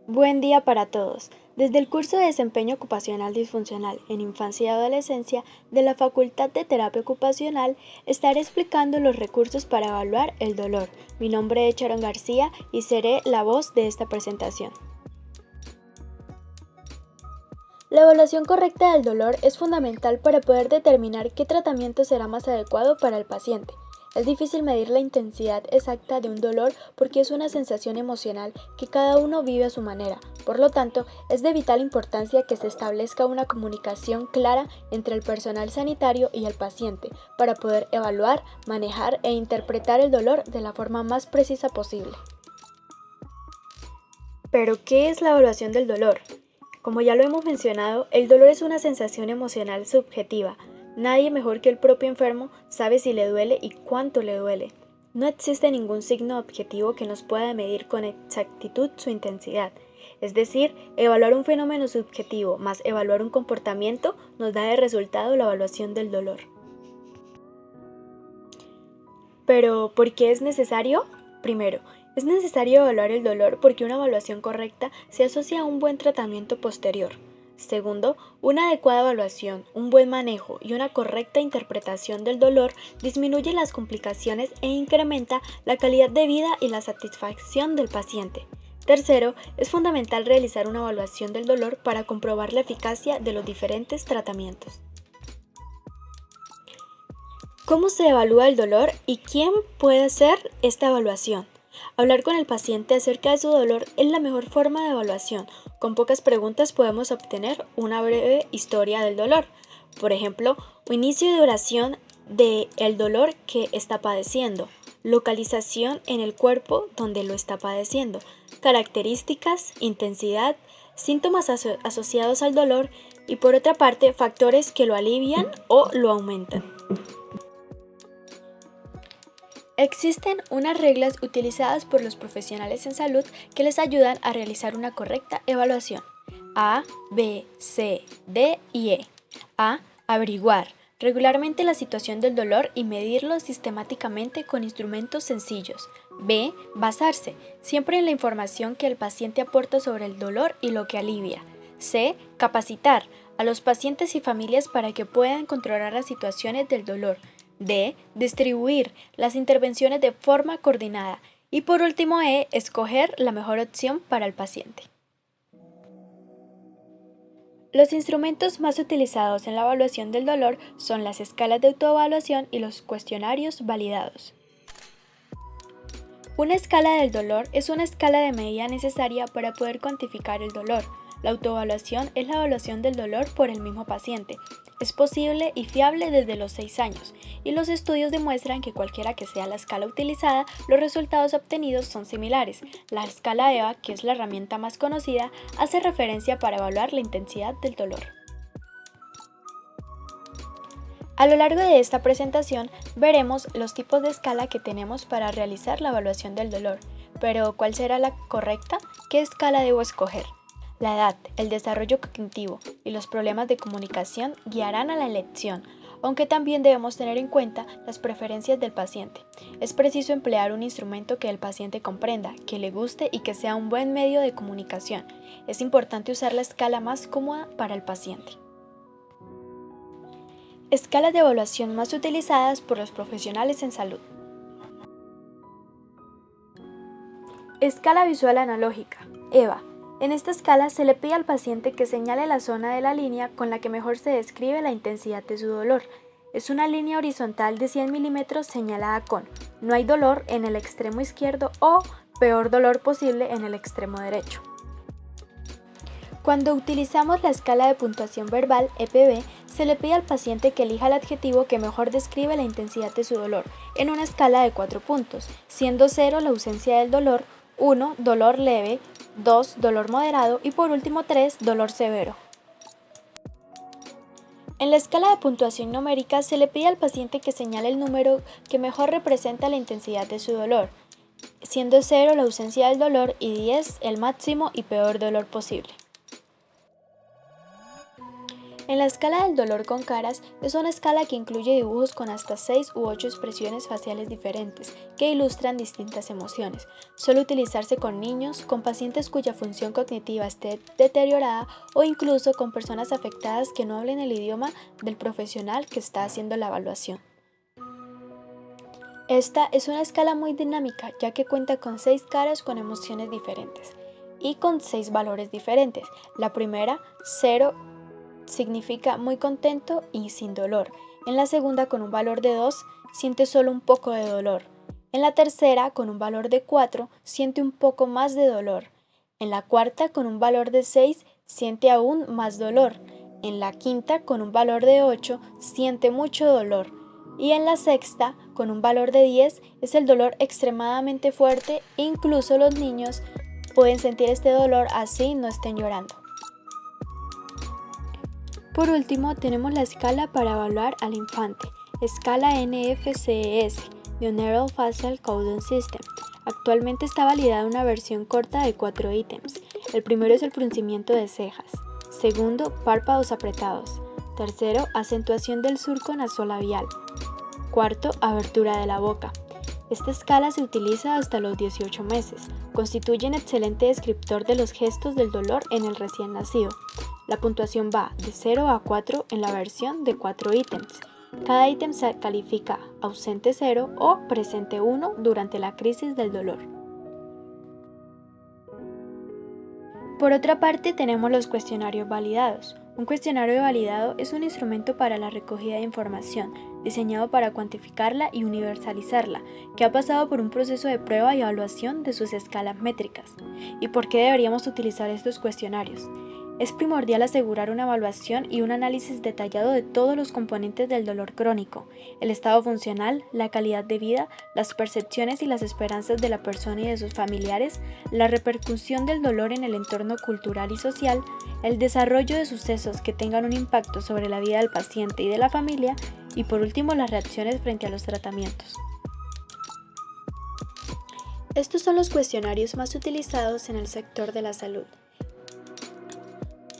Buen día para todos. Desde el curso de Desempeño Ocupacional Disfuncional en Infancia y Adolescencia de la Facultad de Terapia Ocupacional estaré explicando los recursos para evaluar el dolor. Mi nombre es Sharon García y seré la voz de esta presentación. La evaluación correcta del dolor es fundamental para poder determinar qué tratamiento será más adecuado para el paciente. Es difícil medir la intensidad exacta de un dolor porque es una sensación emocional que cada uno vive a su manera. Por lo tanto, es de vital importancia que se establezca una comunicación clara entre el personal sanitario y el paciente para poder evaluar, manejar e interpretar el dolor de la forma más precisa posible. ¿Pero qué es la evaluación del dolor? Como ya lo hemos mencionado, el dolor es una sensación emocional subjetiva. Nadie mejor que el propio enfermo sabe si le duele y cuánto le duele. No existe ningún signo objetivo que nos pueda medir con exactitud su intensidad. Es decir, evaluar un fenómeno subjetivo más evaluar un comportamiento nos da de resultado la evaluación del dolor. Pero, ¿por qué es necesario? Primero, es necesario evaluar el dolor porque una evaluación correcta se asocia a un buen tratamiento posterior. Segundo, una adecuada evaluación, un buen manejo y una correcta interpretación del dolor disminuye las complicaciones e incrementa la calidad de vida y la satisfacción del paciente. Tercero, es fundamental realizar una evaluación del dolor para comprobar la eficacia de los diferentes tratamientos. ¿Cómo se evalúa el dolor y quién puede hacer esta evaluación? Hablar con el paciente acerca de su dolor es la mejor forma de evaluación. Con pocas preguntas podemos obtener una breve historia del dolor. Por ejemplo, inicio y duración del dolor que está padeciendo, localización en el cuerpo donde lo está padeciendo, características, intensidad, síntomas asociados al dolor y por otra parte factores que lo alivian o lo aumentan. Existen unas reglas utilizadas por los profesionales en salud que les ayudan a realizar una correcta evaluación. A, B, C, D y E. A. Averiguar regularmente la situación del dolor y medirlo sistemáticamente con instrumentos sencillos. B. Basarse siempre en la información que el paciente aporta sobre el dolor y lo que alivia. C. Capacitar a los pacientes y familias para que puedan controlar las situaciones del dolor. D. Distribuir las intervenciones de forma coordinada. Y por último, E. Escoger la mejor opción para el paciente. Los instrumentos más utilizados en la evaluación del dolor son las escalas de autoevaluación y los cuestionarios validados. Una escala del dolor es una escala de medida necesaria para poder cuantificar el dolor. La autoevaluación es la evaluación del dolor por el mismo paciente. Es posible y fiable desde los 6 años, y los estudios demuestran que cualquiera que sea la escala utilizada, los resultados obtenidos son similares. La escala EVA, que es la herramienta más conocida, hace referencia para evaluar la intensidad del dolor. A lo largo de esta presentación veremos los tipos de escala que tenemos para realizar la evaluación del dolor, pero ¿cuál será la correcta? ¿Qué escala debo escoger? La edad, el desarrollo cognitivo y los problemas de comunicación guiarán a la elección, aunque también debemos tener en cuenta las preferencias del paciente. Es preciso emplear un instrumento que el paciente comprenda, que le guste y que sea un buen medio de comunicación. Es importante usar la escala más cómoda para el paciente. Escalas de evaluación más utilizadas por los profesionales en salud. Escala visual analógica, EVA. En esta escala se le pide al paciente que señale la zona de la línea con la que mejor se describe la intensidad de su dolor. Es una línea horizontal de 100 milímetros señalada con no hay dolor en el extremo izquierdo o peor dolor posible en el extremo derecho. Cuando utilizamos la escala de puntuación verbal, EPB, se le pide al paciente que elija el adjetivo que mejor describe la intensidad de su dolor, en una escala de 4 puntos, siendo 0 la ausencia del dolor, 1 dolor leve, 2 dolor moderado y por último 3 dolor severo. En la escala de puntuación numérica se le pide al paciente que señale el número que mejor representa la intensidad de su dolor, siendo 0 la ausencia del dolor y 10 el máximo y peor dolor posible. En la escala del dolor con caras es una escala que incluye dibujos con hasta 6 u 8 expresiones faciales diferentes que ilustran distintas emociones. Suele utilizarse con niños, con pacientes cuya función cognitiva esté deteriorada o incluso con personas afectadas que no hablen el idioma del profesional que está haciendo la evaluación. Esta es una escala muy dinámica ya que cuenta con 6 caras con emociones diferentes y con 6 valores diferentes. La primera, 0, significa muy contento y sin dolor. En la segunda, con un valor de 2, siente solo un poco de dolor. En la tercera, con un valor de 4, siente un poco más de dolor. En la cuarta, con un valor de 6, siente aún más dolor. En la quinta, con un valor de 8, siente mucho dolor. Y en la sexta, con un valor de 10, es el dolor extremadamente fuerte e incluso los niños pueden sentir este dolor así no estén llorando. Por último, tenemos la escala para evaluar al infante, escala NFCS, de Neural Facial Coding System. Actualmente está validada una versión corta de 4 ítems. El primero es el fruncimiento de cejas. Segundo, párpados apretados. Tercero, acentuación del surco nasolabial. Cuarto, abertura de la boca. Esta escala se utiliza hasta los 18 meses. Constituye un excelente descriptor de los gestos del dolor en el recién nacido. La puntuación va de 0 a 4 en la versión de 4 ítems. Cada ítem se califica ausente 0 o presente 1 durante la crisis del dolor. Por otra parte, tenemos los cuestionarios validados. Un cuestionario validado es un instrumento para la recogida de información, diseñado para cuantificarla y universalizarla, que ha pasado por un proceso de prueba y evaluación de sus escalas métricas. ¿Y por qué deberíamos utilizar estos cuestionarios? Es primordial asegurar una evaluación y un análisis detallado de todos los componentes del dolor crónico, el estado funcional, la calidad de vida, las percepciones y las esperanzas de la persona y de sus familiares, la repercusión del dolor en el entorno cultural y social, el desarrollo de sucesos que tengan un impacto sobre la vida del paciente y de la familia, y por último las reacciones frente a los tratamientos. Estos son los cuestionarios más utilizados en el sector de la salud.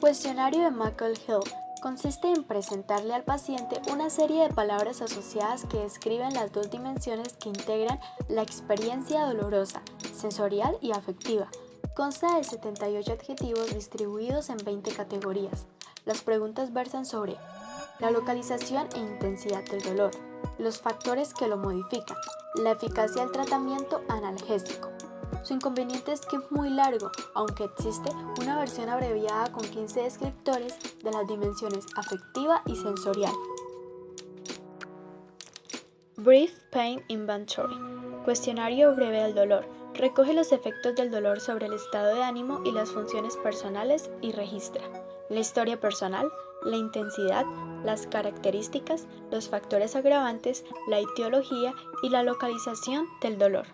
Cuestionario de McCall-Hill consiste en presentarle al paciente una serie de palabras asociadas que describen las dos dimensiones que integran la experiencia dolorosa, sensorial y afectiva. Consta de 78 adjetivos distribuidos en 20 categorías. Las preguntas versan sobre la localización e intensidad del dolor, los factores que lo modifican, la eficacia del tratamiento analgésico. Su inconveniente es que es muy largo, aunque existe una versión abreviada con 15 descriptores de las dimensiones afectiva y sensorial. Brief Pain Inventory. Cuestionario breve del dolor. Recoge los efectos del dolor sobre el estado de ánimo y las funciones personales y registra la historia personal, la intensidad, las características, los factores agravantes, la etiología y la localización del dolor.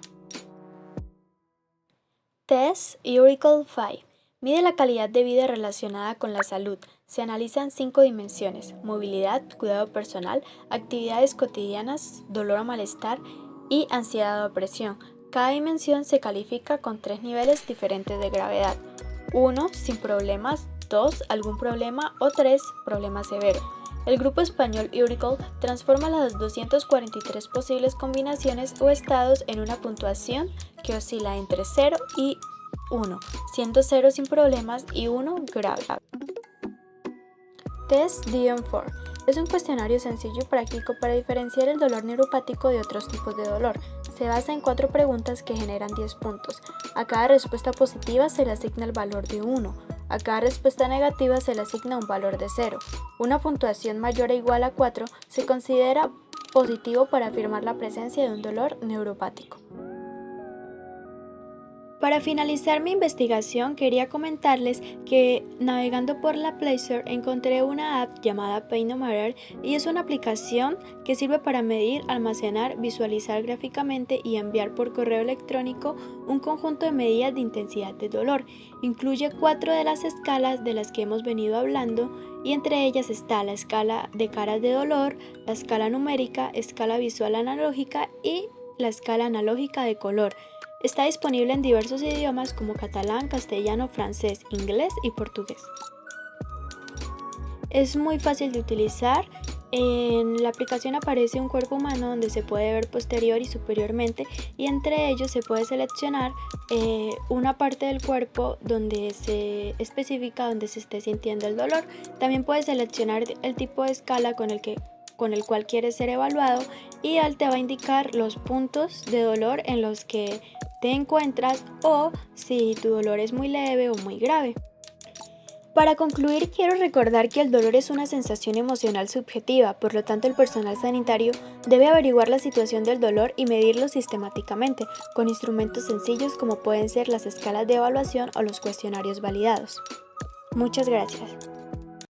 Test Eurical 5. Mide la calidad de vida relacionada con la salud. Se analizan 5 dimensiones: movilidad, cuidado personal, actividades cotidianas, dolor o malestar y ansiedad o depresión. Cada dimensión se califica con 3 niveles diferentes de gravedad: 1, sin problemas; 2, algún problema; o 3, problema severo. El grupo español Eurical transforma las 243 posibles combinaciones o estados en una puntuación que oscila entre 0 y 1, siendo 0 sin problemas y 1 grave. Test DIOM-4 es un cuestionario sencillo y práctico para diferenciar el dolor neuropático de otros tipos de dolor. Se basa en 4 preguntas que generan 10 puntos. A cada respuesta positiva se le asigna el valor de 1. A cada respuesta negativa se le asigna un valor de 0. Una puntuación mayor o igual a 4 se considera positivo para afirmar la presencia de un dolor neuropático. Para finalizar mi investigación, quería comentarles que navegando por la Play Store encontré una app llamada Painometer y es una aplicación que sirve para medir, almacenar, visualizar gráficamente y enviar por correo electrónico un conjunto de medidas de intensidad de dolor. Incluye 4 de las escalas de las que hemos venido hablando y entre ellas está la escala de caras de dolor, la escala numérica, escala visual analógica y la escala analógica de color. Está disponible en diversos idiomas como catalán, castellano, francés, inglés y portugués. Es muy fácil de utilizar. En la aplicación aparece un cuerpo humano donde se puede ver posterior y superiormente, y entre ellos se puede seleccionar una parte del cuerpo donde se especifica donde se esté sintiendo el dolor. También puedes seleccionar el tipo de escala con el cual quieres ser evaluado, y él te va a indicar los puntos de dolor en los que te encuentras o si tu dolor es muy leve o muy grave. Para concluir, quiero recordar que el dolor es una sensación emocional subjetiva, por lo tanto el personal sanitario debe averiguar la situación del dolor y medirlo sistemáticamente, con instrumentos sencillos como pueden ser las escalas de evaluación o los cuestionarios validados. Muchas gracias.